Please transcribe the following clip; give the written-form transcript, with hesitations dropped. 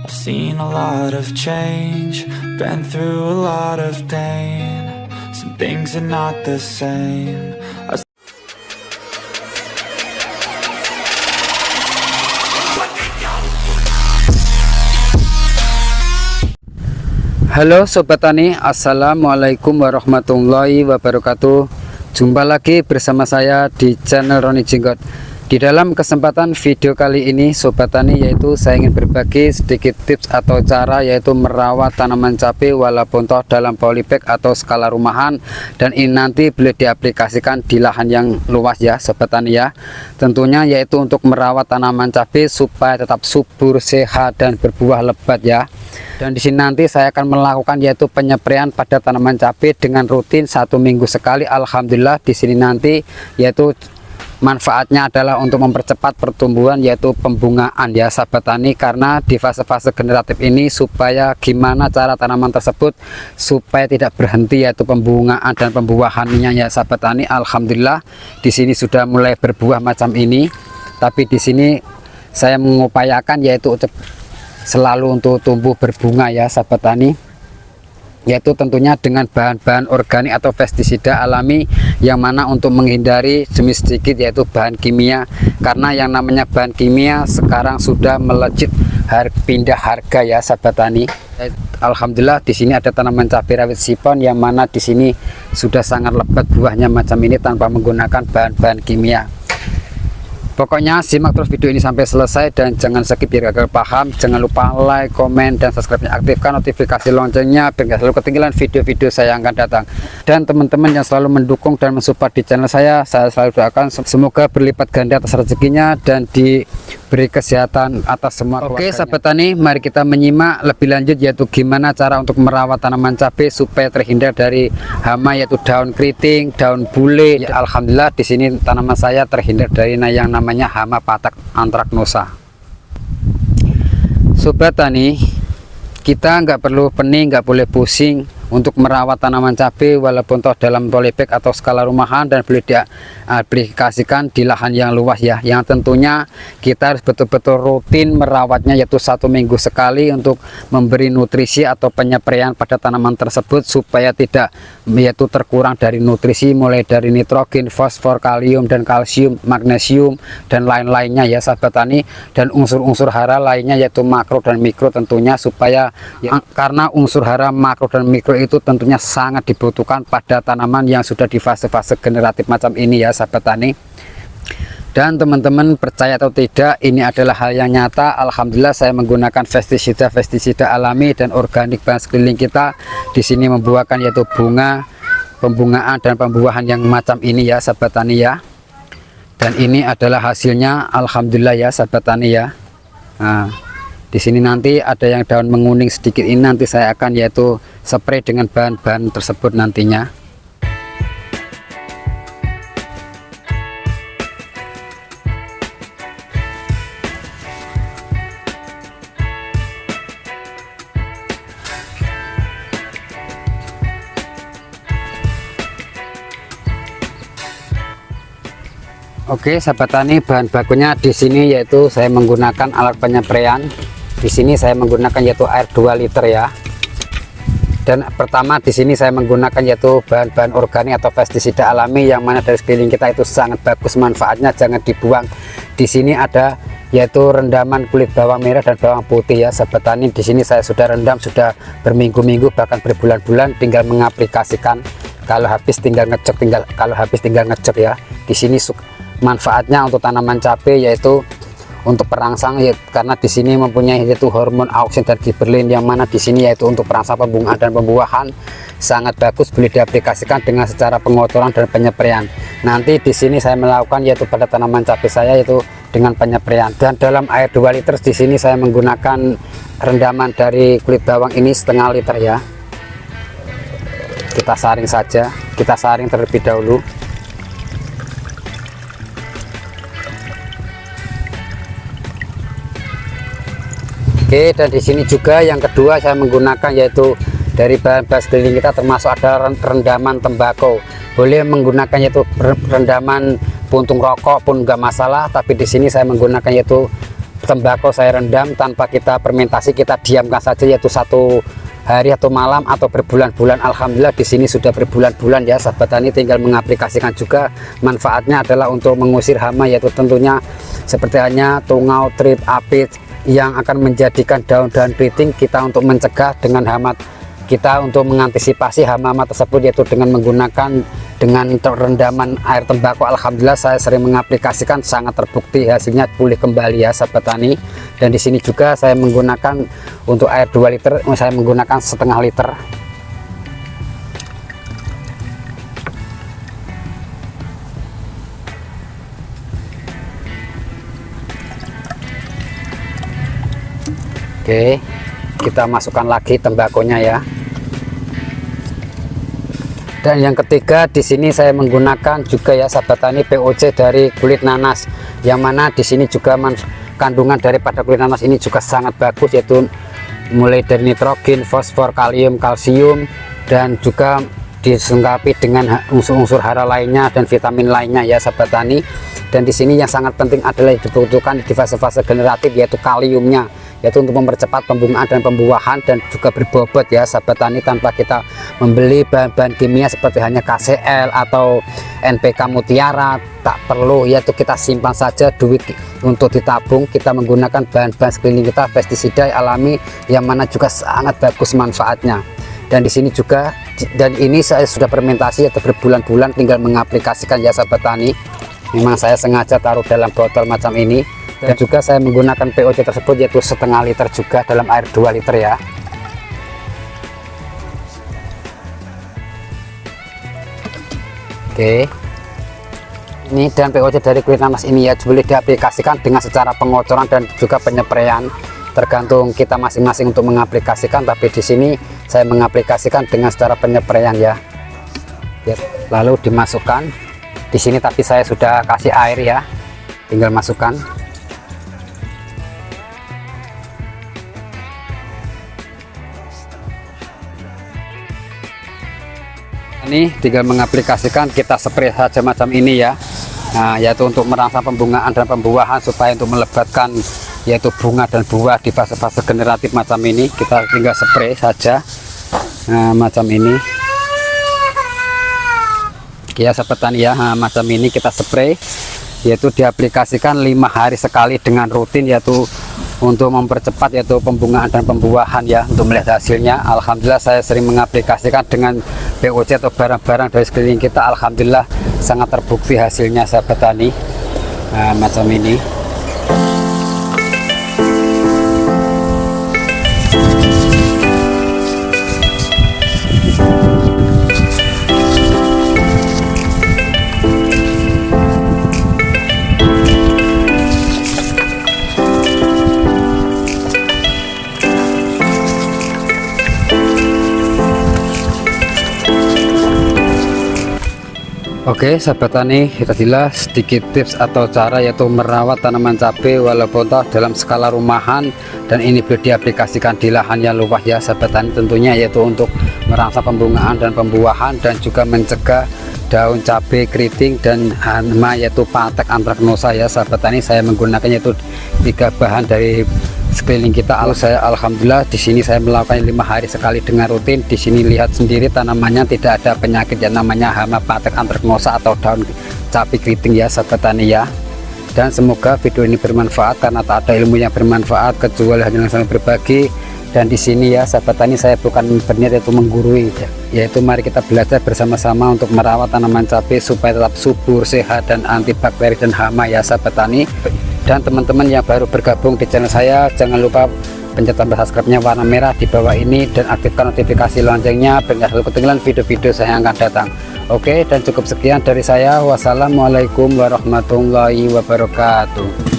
I've seen a lot of change, been through a lot of pain. Some things are not the same. Halo Sobat Tani, Assalamualaikum warahmatullahi wabarakatuh. Jumpa lagi bersama saya di channel Roni Jenggot. Di dalam kesempatan video kali ini Sobat Tani, yaitu saya ingin berbagi sedikit tips atau cara yaitu merawat tanaman cabai walaupun toh dalam polybag atau skala rumahan, dan ini nanti boleh diaplikasikan di lahan yang luas ya Sobat Tani ya. Tentunya yaitu untuk merawat tanaman cabai supaya tetap subur, sehat dan berbuah lebat ya. Dan di sini nanti saya akan melakukan yaitu penyempraian pada tanaman cabai dengan rutin 1 minggu sekali. Alhamdulillah di sini nanti yaitu manfaatnya adalah untuk mempercepat pertumbuhan yaitu pembungaan ya sahabat tani, karena di fase-fase generatif ini supaya gimana cara tanaman tersebut supaya tidak berhenti yaitu pembungaan dan pembuahannya ya sahabat tani. Alhamdulillah di sini sudah mulai berbuah macam ini, tapi di sini saya mengupayakan yaitu selalu untuk tumbuh berbunga ya sahabat tani, yaitu tentunya dengan bahan-bahan organik atau pestisida alami, yang mana untuk menghindari jenis sedikit yaitu bahan kimia, karena yang namanya bahan kimia sekarang sudah melejit pindah harga ya sahabat tani. Alhamdulillah di sini ada tanaman cabai rawit sipon yang mana di sini sudah sangat lebat buahnya macam ini tanpa menggunakan bahan-bahan kimia. Pokoknya simak terus video ini sampai selesai dan jangan skip biar gagal paham. Jangan lupa like, komen, dan subscribe-nya, aktifkan notifikasi loncengnya biar gak selalu ketinggalan video-video saya yang akan datang. Dan teman-teman yang selalu mendukung dan mensupport di channel saya selalu doakan semoga berlipat ganda atas rezekinya dan diberi kesehatan atas semua keluarganya. Oke sahabat tani, mari kita menyimak lebih lanjut yaitu gimana cara untuk merawat tanaman cabai supaya terhindar dari hama yaitu daun keriting, daun bule ya. Alhamdulillah di sini tanaman saya terhindar dari yang namanya hama patak antraknosa. Sobat tani, kita nggak perlu pening, nggak boleh pusing untuk merawat tanaman cabai walaupun toh dalam polybag atau skala rumahan, dan boleh diaplikasikan di lahan yang luas ya, yang tentunya kita harus betul-betul rutin merawatnya yaitu 1 minggu sekali untuk memberi nutrisi atau penyempraian pada tanaman tersebut supaya tidak yaitu terkurang dari nutrisi mulai dari nitrogen, fosfor, kalium dan kalsium, magnesium dan lain-lainnya ya sahabat tani, dan unsur-unsur hara lainnya yaitu makro dan mikro tentunya, supaya ya, karena unsur hara makro dan mikro itu tentunya sangat dibutuhkan pada tanaman yang sudah di fase-fase generatif macam ini ya sahabat tani. Dan teman-teman percaya atau tidak, ini adalah hal yang nyata. Alhamdulillah saya menggunakan pestisida alami dan organik bahan sekeliling kita di sini membuahkan yaitu bunga, pembungaan dan pembuahan yang macam ini ya sahabat tani ya. Dan ini adalah hasilnya alhamdulillah ya sahabat tani ya. Nah, di sini nanti ada yang daun menguning sedikit, ini nanti saya akan yaitu spray dengan bahan-bahan tersebut nantinya. Oke sahabat tani, bahan bakunya di sini yaitu saya menggunakan alat penyempraian. Di sini saya menggunakan yaitu air 2 liter ya. Dan pertama di sini saya menggunakan yaitu bahan-bahan organik atau pestisida alami yang mana dari sekeliling kita itu sangat bagus manfaatnya, jangan dibuang. Di sini ada yaitu rendaman kulit bawang merah dan bawang putih ya sahabat tani. Di sini saya sudah rendam sudah berminggu-minggu bahkan berbulan-bulan, tinggal mengaplikasikan. Kalau habis tinggal ngecek ya. Di sini manfaatnya untuk tanaman cabai yaitu untuk perangsang ya, karena di sini mempunyai yaitu hormon auksin dan giberlin, yang mana di sini yaitu untuk perangsang pembungaan dan pembuahan sangat bagus, boleh diaplikasikan dengan secara pengotoran dan penyempraian. Nanti di sini saya melakukan yaitu pada tanaman cabai saya yaitu dengan penyempraian, dan dalam air 2 liter di sini saya menggunakan rendaman dari kulit bawang ini 1/2 liter ya. Kita saring saja, kita saring terlebih dahulu. Oke, dan di sini juga yang kedua saya menggunakan yaitu dari bahan-bahan sekeliling kita, termasuk ada rendaman tembakau. Boleh menggunakan yaitu rendaman puntung rokok pun enggak masalah, tapi di sini saya menggunakan yaitu tembakau saya rendam tanpa kita fermentasi, kita diamkan saja yaitu 1 hari atau malam atau berbulan-bulan. Alhamdulillah di sini sudah berbulan-bulan ya sahabat tani. Tinggal mengaplikasikan juga. Manfaatnya adalah untuk mengusir hama, yaitu tentunya seperti halnya tungau, trip, apit yang akan menjadikan daun-daun keriting. Kita untuk mencegah dengan hama, kita untuk mengantisipasi hama-hama tersebut yaitu dengan menggunakan dengan rendaman air tembakau. Alhamdulillah saya sering mengaplikasikan, sangat terbukti hasilnya pulih kembali ya sahabat tani. Dan di sini juga saya menggunakan untuk air 2 liter, saya menggunakan setengah liter. Oke, kita masukkan lagi tembakonya ya. Dan yang ketiga di sini saya menggunakan juga ya sahabat tani POC dari kulit nanas, yang mana di sini juga kandungan daripada kulit nanas ini juga sangat bagus, yaitu mulai dari nitrogen, fosfor, kalium, kalsium, dan juga dilengkapi dengan unsur-unsur hara lainnya dan vitamin lainnya ya sahabat tani. Dan di sini yang sangat penting adalah dibutuhkan di fase-fase generatif, yaitu kaliumnya, yaitu untuk mempercepat pembungaan dan pembuahan dan juga berbobot ya sahabat tani, tanpa kita membeli bahan-bahan kimia seperti hanya KCL atau NPK Mutiara. Tak perlu, yaitu kita simpan saja duit untuk ditabung. Kita menggunakan bahan-bahan sekeliling kita pestisida alami yang mana juga sangat bagus manfaatnya. Dan di sini juga, dan ini saya sudah fermentasi atau berbulan-bulan, tinggal mengaplikasikan ya sahabat tani. Memang saya sengaja taruh dalam botol macam ini. Dan juga saya menggunakan POC tersebut yaitu setengah liter juga dalam air 2 liter ya. Oke, ini dan POC dari kulit nanas ini ya boleh diaplikasikan dengan secara pengocoran dan juga penyepraian, tergantung kita masing-masing untuk mengaplikasikan. Tapi di sini saya mengaplikasikan dengan secara penyepraian ya. Lalu dimasukkan di sini, tapi saya sudah kasih air ya, tinggal masukkan. Ini tinggal mengaplikasikan, kita spray saja macam ini ya. Nah, yaitu untuk merangsang pembungaan dan pembuahan, supaya untuk melebatkan yaitu bunga dan buah di fase-fase generatif macam ini. Kita tinggal spray saja, nah, macam ini ya sahabat tani ya. Nah, macam ini kita spray, yaitu diaplikasikan 5 hari sekali dengan rutin, yaitu untuk mempercepat yaitu pembungaan dan pembuahan ya. Untuk melihat hasilnya, alhamdulillah saya sering mengaplikasikan dengan POC atau barang-barang dari sekeliling kita. Alhamdulillah sangat terbukti hasilnya sahabat tani. Nah, macam ini. Oke sahabat tani, itu adalah sedikit tips atau cara yaitu merawat tanaman cabai walaupun dalam skala rumahan, dan ini boleh diaplikasikan di lahan yang luas ya sahabat tani, tentunya yaitu untuk merangsang pembungaan dan pembuahan dan juga mencegah daun cabai keriting dan hama yaitu patek antraknosa ya sahabat tani. Saya menggunakannya itu 3 bahan dari sekeliling kita. Saya alhamdulillah di sini saya melakukan 5 hari sekali dengan rutin. Di sini lihat sendiri tanamannya tidak ada penyakit yang namanya hama patek antraknosa atau daun cabai keriting ya sahabat tani ya. Dan semoga video ini bermanfaat, karena tak ada ilmu yang bermanfaat kecuali hanya yang berbagi. Dan di sini ya sahabat tani, saya bukan berniat yaitu menggurui, yaitu mari kita belajar bersama-sama untuk merawat tanaman cabai supaya tetap subur, sehat, dan anti bakteri dan hama ya sahabat tani. Dan teman-teman yang baru bergabung di channel saya, jangan lupa pencet tombol subscribe-nya warna merah di bawah ini dan aktifkan notifikasi loncengnya biar tidak ketinggalan video-video saya yang akan datang. Oke, dan cukup sekian dari saya. Wassalamualaikum warahmatullahi wabarakatuh.